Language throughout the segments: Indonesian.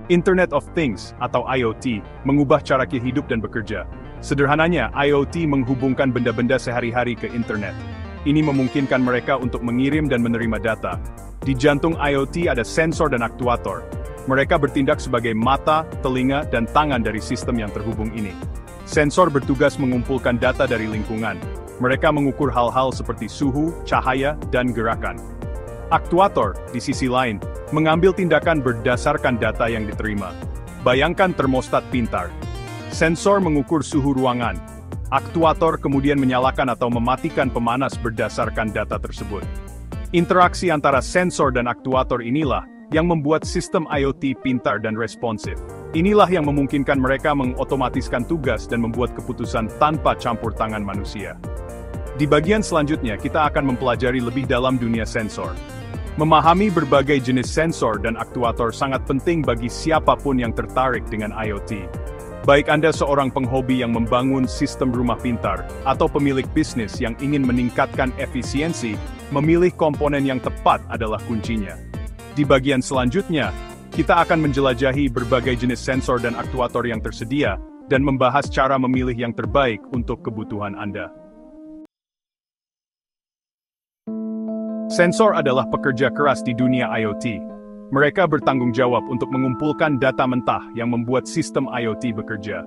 Internet of Things atau IoT mengubah cara kita hidup dan bekerja. Sederhananya, IoT menghubungkan benda-benda sehari-hari ke internet. Ini memungkinkan mereka untuk mengirim dan menerima data. Di jantung IoT ada sensor dan aktuator. Mereka bertindak sebagai mata, telinga, dan tangan dari sistem yang terhubung ini. Sensor bertugas mengumpulkan data dari lingkungan. Mereka mengukur hal-hal seperti suhu, cahaya, dan gerakan. Aktuator, di sisi lain, mengambil tindakan berdasarkan data yang diterima. Bayangkan termostat pintar. Sensor mengukur suhu ruangan. Aktuator kemudian menyalakan atau mematikan pemanas berdasarkan data tersebut. Interaksi antara sensor dan aktuator inilah yang membuat sistem IoT pintar dan responsif. Inilah yang memungkinkan mereka mengotomatiskan tugas dan membuat keputusan tanpa campur tangan manusia. Di bagian selanjutnya, kita akan mempelajari lebih dalam dunia sensor. Memahami berbagai jenis sensor dan aktuator sangat penting bagi siapapun yang tertarik dengan IoT. Baik Anda seorang penghobi yang membangun sistem rumah pintar, atau pemilik bisnis yang ingin meningkatkan efisiensi, memilih komponen yang tepat adalah kuncinya. Di bagian selanjutnya, kita akan menjelajahi berbagai jenis sensor dan aktuator yang tersedia, dan membahas cara memilih yang terbaik untuk kebutuhan Anda. Sensor adalah pekerja keras di dunia IoT. Mereka bertanggung jawab untuk mengumpulkan data mentah yang membuat sistem IoT bekerja.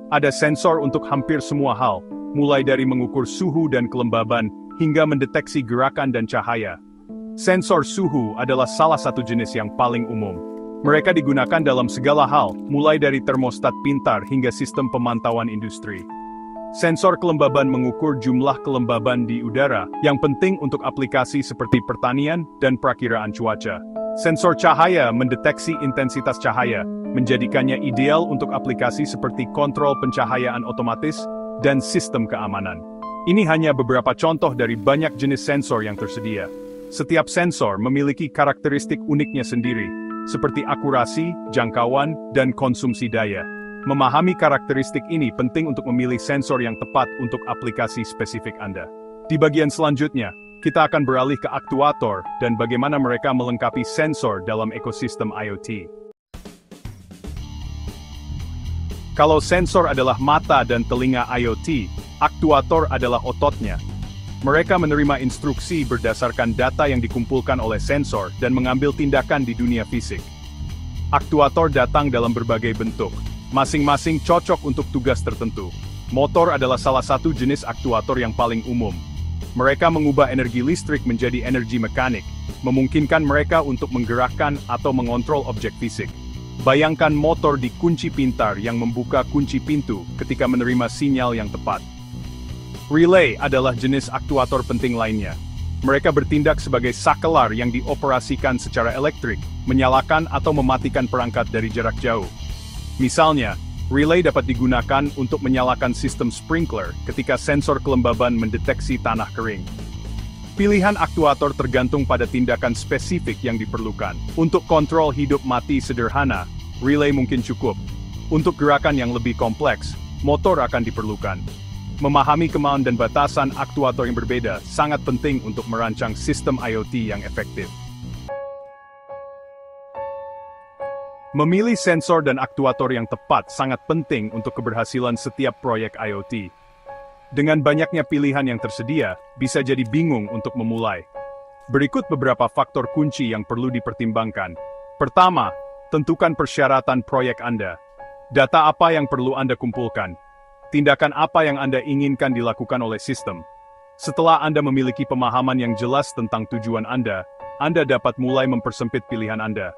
Ada sensor untuk hampir semua hal, mulai dari mengukur suhu dan kelembaban, hingga mendeteksi gerakan dan cahaya. Sensor suhu adalah salah satu jenis yang paling umum. Mereka digunakan dalam segala hal, mulai dari termostat pintar hingga sistem pemantauan industri. Sensor kelembaban mengukur jumlah kelembaban di udara, yang penting untuk aplikasi seperti pertanian dan perakiraan cuaca. Sensor cahaya mendeteksi intensitas cahaya, menjadikannya ideal untuk aplikasi seperti kontrol pencahayaan otomatis dan sistem keamanan. Ini hanya beberapa contoh dari banyak jenis sensor yang tersedia. Setiap sensor memiliki karakteristik uniknya sendiri, seperti akurasi, jangkauan, dan konsumsi daya. Memahami karakteristik ini penting untuk memilih sensor yang tepat untuk aplikasi spesifik Anda. Di bagian selanjutnya, kita akan beralih ke aktuator dan bagaimana mereka melengkapi sensor dalam ekosistem IoT. Kalau sensor adalah mata dan telinga IoT, aktuator adalah ototnya. Mereka menerima instruksi berdasarkan data yang dikumpulkan oleh sensor dan mengambil tindakan di dunia fisik. Aktuator datang dalam berbagai bentuk, masing-masing cocok untuk tugas tertentu. Motor adalah salah satu jenis aktuator yang paling umum. Mereka mengubah energi listrik menjadi energi mekanik, memungkinkan mereka untuk menggerakkan atau mengontrol objek fisik. Bayangkan motor di kunci pintar yang membuka kunci pintu ketika menerima sinyal yang tepat. Relay adalah jenis aktuator penting lainnya. Mereka bertindak sebagai sakelar yang dioperasikan secara elektrik, menyalakan atau mematikan perangkat dari jarak jauh. Misalnya, relay dapat digunakan untuk menyalakan sistem sprinkler ketika sensor kelembaban mendeteksi tanah kering. Pilihan aktuator tergantung pada tindakan spesifik yang diperlukan. Untuk kontrol hidup mati sederhana, relay mungkin cukup. Untuk gerakan yang lebih kompleks, motor akan diperlukan. Memahami kemauan dan batasan aktuator yang berbeda sangat penting untuk merancang sistem IoT yang efektif. Memilih sensor dan aktuator yang tepat sangat penting untuk keberhasilan setiap proyek IoT. Dengan banyaknya pilihan yang tersedia, bisa jadi bingung untuk memulai. Berikut beberapa faktor kunci yang perlu dipertimbangkan. Pertama, tentukan persyaratan proyek Anda. Data apa yang perlu Anda kumpulkan? Tindakan apa yang Anda inginkan dilakukan oleh sistem? Setelah Anda memiliki pemahaman yang jelas tentang tujuan Anda dapat mulai mempersempit pilihan Anda.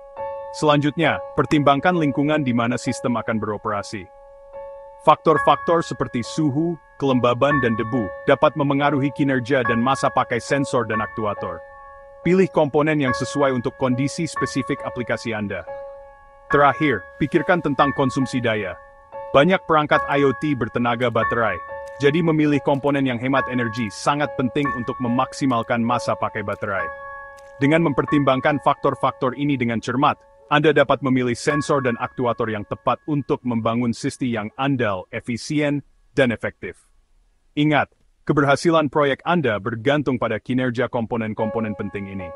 Selanjutnya, pertimbangkan lingkungan di mana sistem akan beroperasi. Faktor-faktor seperti suhu, kelembaban, dan debu dapat memengaruhi kinerja dan masa pakai sensor dan aktuator. Pilih komponen yang sesuai untuk kondisi spesifik aplikasi Anda. Terakhir, pikirkan tentang konsumsi daya. Banyak perangkat IoT bertenaga baterai, jadi memilih komponen yang hemat energi sangat penting untuk memaksimalkan masa pakai baterai. Dengan mempertimbangkan faktor-faktor ini dengan cermat, Anda dapat memilih sensor dan aktuator yang tepat untuk membangun sistem yang andal, efisien, dan efektif. Ingat, keberhasilan proyek Anda bergantung pada kinerja komponen-komponen penting ini.